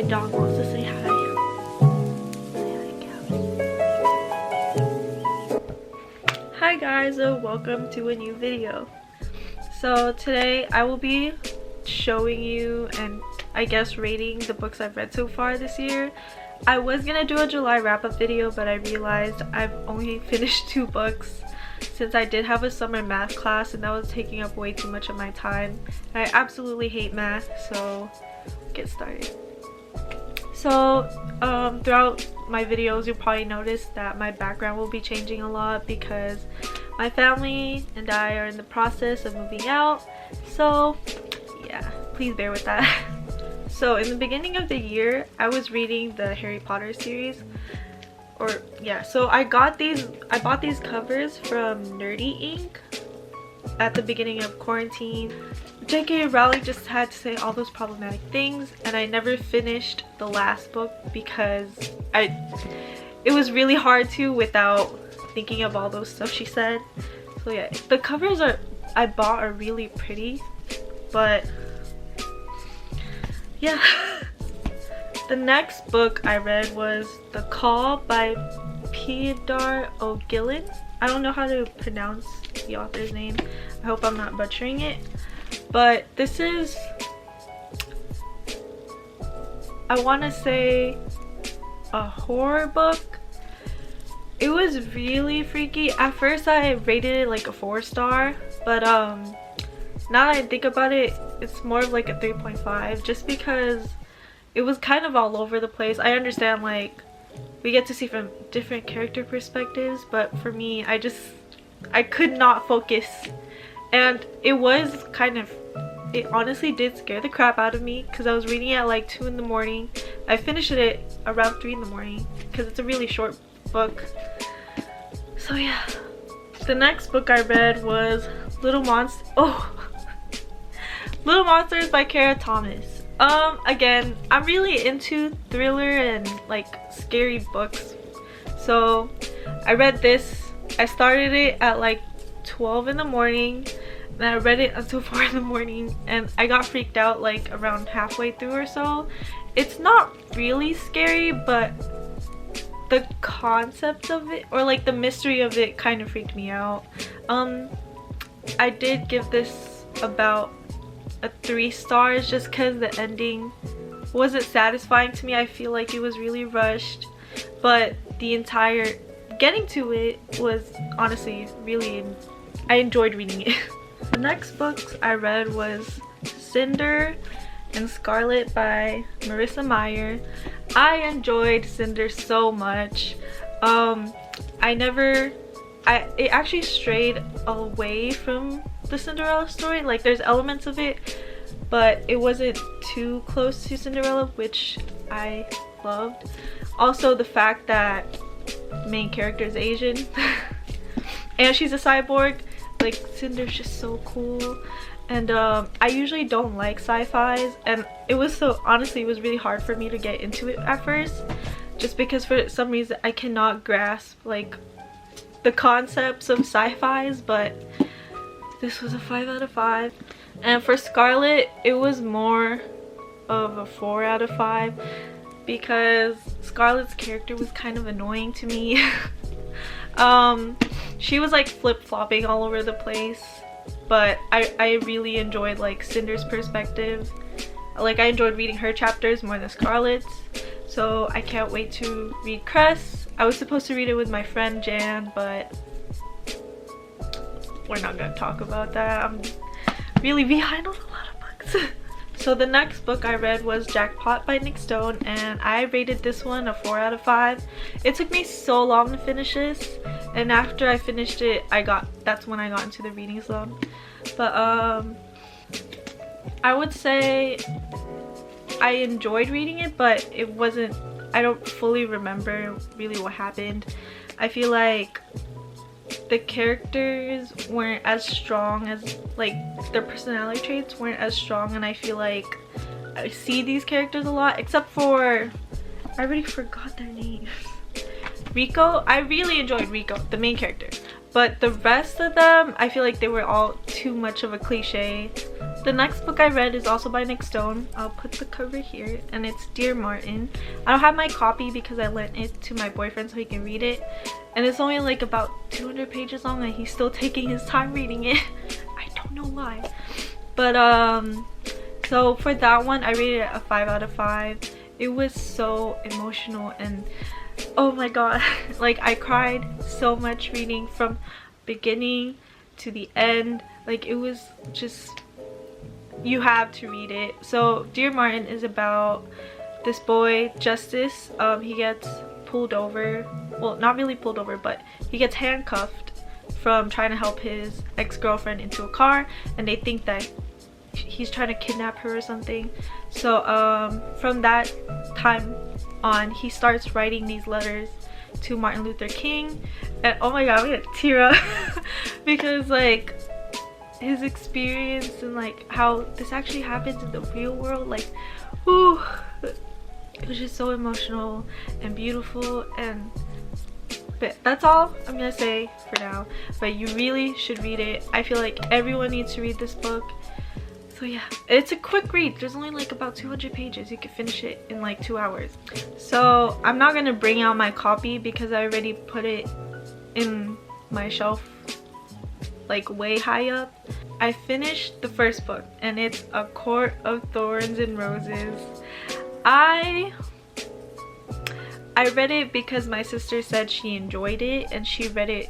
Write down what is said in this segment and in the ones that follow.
dog wants to say hi. Hi guys, welcome to a new video. So today I will be showing you and I guess rating the books I've read so far this year. I was gonna do a July wrap-up video, but I realized I've only finished 2 books since I did have a summer math class and that was taking up way too much of my time. I absolutely hate math, so get started. So throughout my videos you'll probably notice that my background will be changing a lot because my family and I are in the process of moving out, so yeah, please bear with that. So in the beginning of the year I was reading the Harry Potter series, so I bought these covers from Nerdy Ink at the beginning of quarantine. J.K. Rowling just had to say all those problematic things, and I never finished the last book because it was really hard to without thinking of all those stuff she said. So yeah, the covers I bought are really pretty, but yeah. The next book I read was The Call by Peter O'Gillen. I don't know how to pronounce the author's name. I hope I'm not butchering it. But this is, I want to say, a horror book. It was really freaky. At first I rated it like a 4-star, but now that I think about it, it's more of like a 3.5 just because it was kind of all over the place. I understand like we get to see from different character perspectives, but for me I could not focus, and it honestly did scare the crap out of me because I was reading it at like 2 in the morning. I finished it around 3 in the morning because it's a really short book. So yeah, the next book I read was Little Monsters by Kara Thomas. Again, I'm really into thriller and like scary books, so I read this. I started it at like 12 in the morning and I read it until 4 in the morning, and I got freaked out like around halfway through or so. It's not really scary, but the concept of it, or like the mystery of it, kind of freaked me out. I did give this about a 3 stars just because the ending wasn't satisfying to me. I feel like it was really rushed, but the entire getting to it was honestly I enjoyed reading it. The next books I read was Cinder and Scarlet by Marissa Meyer. I enjoyed Cinder so much. It actually strayed away from the Cinderella story. Like there's elements of it, but it wasn't too close to Cinderella, which I loved. Also the fact that the main character is Asian and she's a cyborg. Like Cinder's just so cool. And I usually don't like sci-fis, and it was really hard for me to get into it at first just because for some reason I cannot grasp like the concepts of sci-fis, but this was a 5 out of 5. And for Scarlet, it was more of a 4 out of 5 because Scarlet's character was kind of annoying to me. She was like flip-flopping all over the place, but I really enjoyed like Cinder's perspective. Like I enjoyed reading her chapters more than Scarlet's, so I can't wait to read Cress. I was supposed to read it with my friend Jan, but we're not gonna talk about that. I'm really behind on a lot of books. So the next book I read was Jackpot by Nick Stone, and I rated this one a 4 out of 5. It took me so long to finish this, and after I finished it that's when I got into the reading zone. But I would say I enjoyed reading it, but I don't fully remember really what happened. I feel like the characters weren't as strong as, like, their personality traits weren't as strong, and I feel like I see these characters a lot, except for, I already forgot their names. Rico. I really enjoyed Rico, the main character, but the rest of them, I feel like they were all too much of a cliche. The next book I read is also by Nick Stone. I'll put the cover here, and it's Dear Martin. I don't have my copy because I lent it to my boyfriend so he can read it, and it's only like about 200 pages long and he's still taking his time reading it. I don't know why. But so for that one, I rated it a 5 out of 5. It was so emotional, and oh my god, like I cried so much reading from beginning to the end. Like it was just, you have to read it. So Dear Martin is about this boy Justice. He gets pulled over, well, not really pulled over, but he gets handcuffed from trying to help his ex-girlfriend into a car, and they think that he's trying to kidnap her or something. So from that time on, he starts writing these letters to Martin Luther King, and oh my god, I'm gonna tear up because like his experience and like how this actually happens in the real world, like whew, it was just so emotional and beautiful. And but that's all I'm gonna say for now, but you really should read it. I feel like everyone needs to read this book. So yeah, it's a quick read. There's only like about 200 pages. You can finish it in like 2 hours. So I'm not gonna bring out my copy because I already put it in my shelf like way high up. I finished the first book, and it's A Court of Thorns and Roses. I read it because my sister said she enjoyed it, and she read it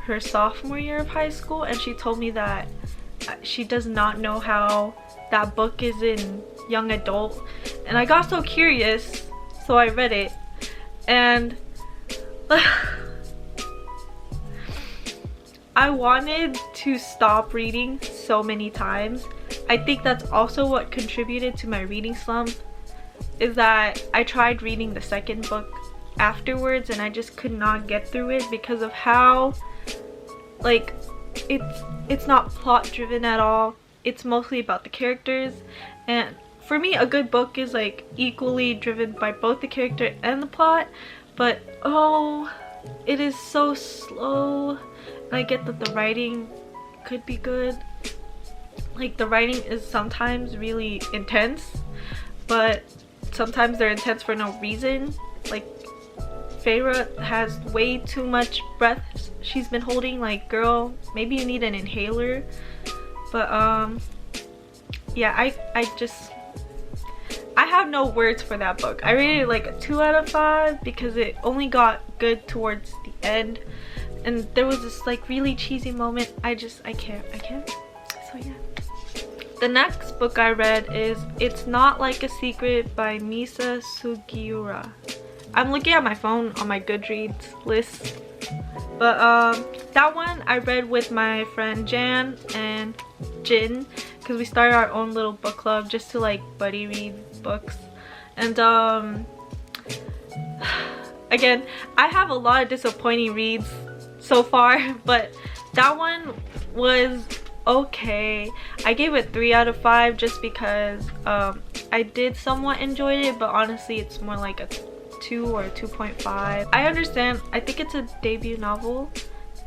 her sophomore year of high school, and she told me that she does not know how that book is in young adult, and I got so curious, so I read it, and I wanted to stop reading so many times. I think that's also what contributed to my reading slump, is that I tried reading the second book afterwards and I just could not get through it because of how like it's not plot driven at all. It's mostly about the characters, and for me a good book is like equally driven by both the character and the plot, but oh, it is so slow. And I get that the writing could be good, like the writing is sometimes really intense, but sometimes they're intense for no reason. Like Feyre has way too much breath she's been holding. Like, girl, maybe you need an inhaler. But yeah, I have no words for that book. I rated it like a 2 out of 5 because it only got good towards the end, and there was this like really cheesy moment. I can't. So yeah. The next book I read is It's Not Like a Secret by Misa Sugiura. I'm looking at my phone on my Goodreads list, but that one I read with my friend Jan and Jin because we started our own little book club just to like buddy read books. And again, I have a lot of disappointing reads so far, but that one was okay. I gave it 3 out of 5 just because I did somewhat enjoy it, but honestly it's more like a 2 or a 2.5. I understand, I think it's a debut novel,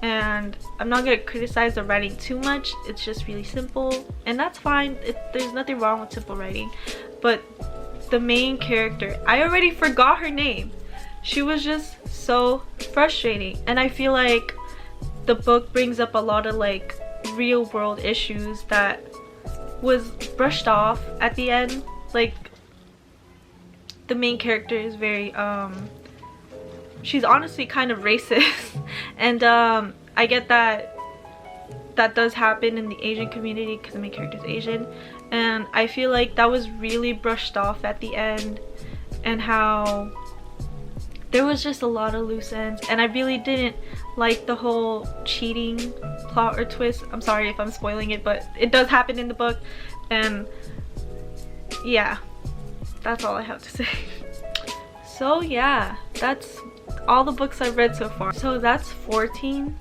and I'm not gonna criticize the writing too much. It's just really simple, and that's fine. There's nothing wrong with simple writing, but the main character, I already forgot her name. She was just so frustrating, and I feel like the book brings up a lot of like real world issues that was brushed off at the end. Like, the main character is very she's honestly kind of racist and I get that that does happen in the Asian community because the main character is Asian, and I feel like that was really brushed off at the end, and how there was just a lot of loose ends, and I really didn't like the whole cheating plot or twist. I'm sorry if I'm spoiling it, but it does happen in the book, and yeah, that's all I have to say. So yeah, that's all the books I've read so far. So that's 14,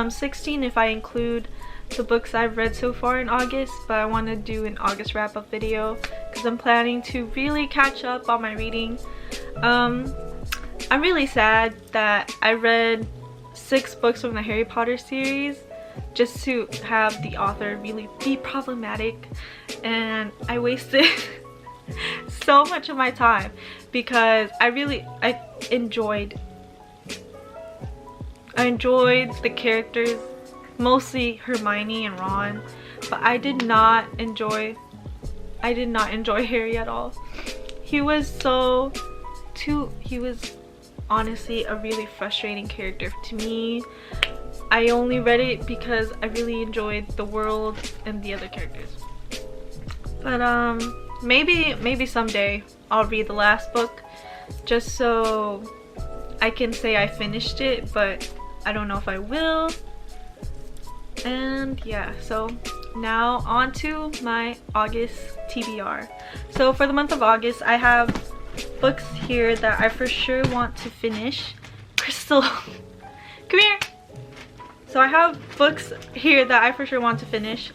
16 if I include the books I've read so far in August, but I want to do an August wrap-up video because I'm planning to really catch up on my reading. I'm really sad that I read 6 books from the Harry Potter series just to have the author really be problematic, and I wasted so much of my time because I enjoyed the characters, mostly Hermione and Ron, but I did not enjoy Harry at all. He was honestly a really frustrating character to me. I only read it because I really enjoyed the world and the other characters. But maybe someday I'll read the last book just so I can say I finished it, but I don't know if I will. And yeah, so now on to my August TBR. So for the month of August, I have books here that I for sure want to finish. Crystal, come here. So I have books here that I for sure want to finish.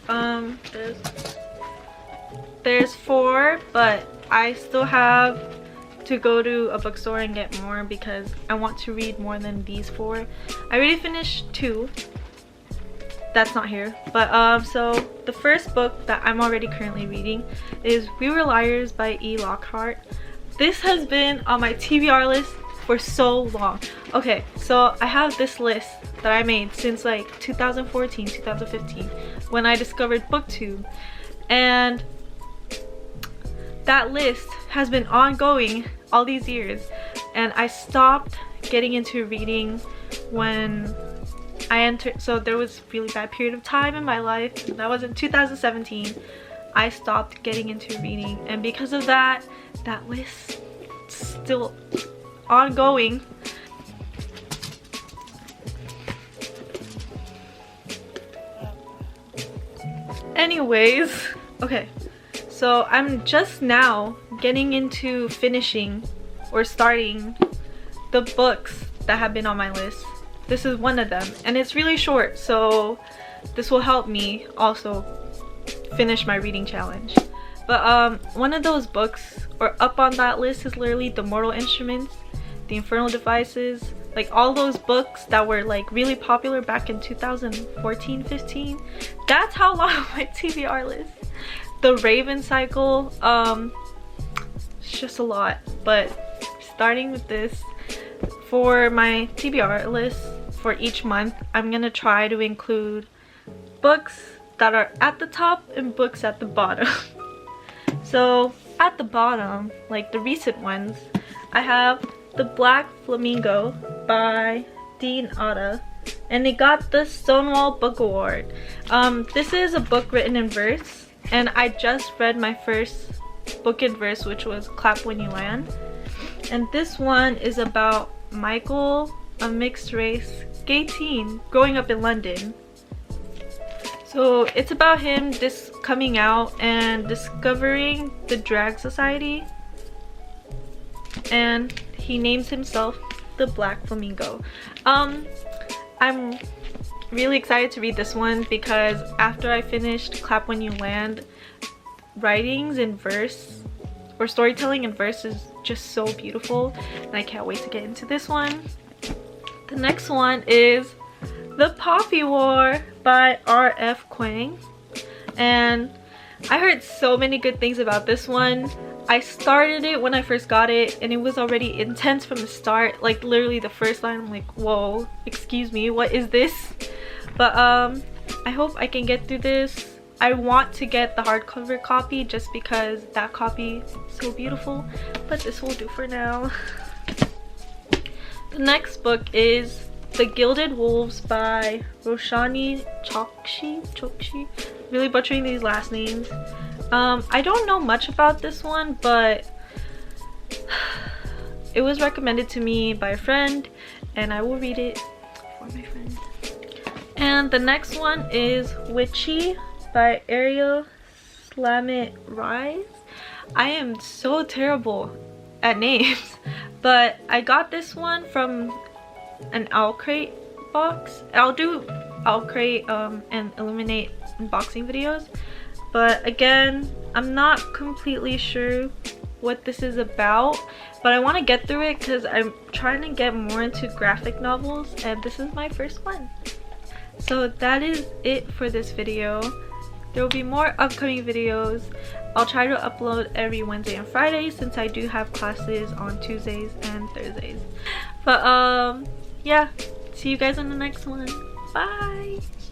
There's 4, but I still have to go to a bookstore and get more because I want to read more than these 4. I already finished 2. That's not here, but so the first book that I'm already currently reading is We Were Liars by E. Lockhart. This has been on my TBR list for so long. Okay, so I have this list that I made since like 2014, 2015 when I discovered BookTube, and that list has been ongoing all these years, and I stopped getting into reading when I entered, so there was a really bad period of time in my life, and that was in 2017. I stopped getting into reading, and because of that, that list is still ongoing. Anyways, okay, so I'm just now getting into finishing or starting the books that have been on my list. This is one of them, and it's really short, so this will help me also finish my reading challenge. But one of those books, or up on that list, is literally The Mortal Instruments, The Infernal Devices, like all those books that were like really popular back in 2014-15. That's how long my TBR list. The Raven Cycle, it's just a lot, but starting with this, for my TBR list for each month, I'm gonna try to include books that are at the top and books at the bottom. So at the bottom, like the recent ones, I have The Black Flamingo by Dean Otta, and it got the Stonewall Book Award. This is a book written in verse, and I just read my first book in verse, which was Clap When You Land. And this one is about Michael, a mixed race gay teen growing up in London. So it's about him coming out and discovering the drag society, and he names himself the Black Flamingo. I'm really excited to read this one because after I finished Clap When You Land, writings in verse or storytelling in verse is just so beautiful, and I can't wait to get into this one. The next one is The Poppy War by R.F. Kuang, and I heard so many good things about this one. I started it when I first got it, and it was already intense from the start. Like literally the first line, I'm like, whoa, excuse me, what is this? But I hope I can get through this. I want to get the hardcover copy just because that copy is so beautiful, but this will do for now. The next book is The Gilded Wolves by Roshani Chokshi. Really butchering these last names. I don't know much about this one, but it was recommended to me by a friend, and I will read it for my friend. And the next one is Witchy by Ariel Slamit Rise. I am so terrible at names, but I got this one from an Owlcrate box. I'll do Owlcrate and Illuminate unboxing videos, but again, I'm not completely sure what this is about, but I want to get through it because I'm trying to get more into graphic novels, and this is my first one. So that is it for this video. There will be more upcoming videos. I'll try to upload every Wednesday and Friday since I do have classes on Tuesdays and Thursdays. But yeah, see you guys in the next one. Bye.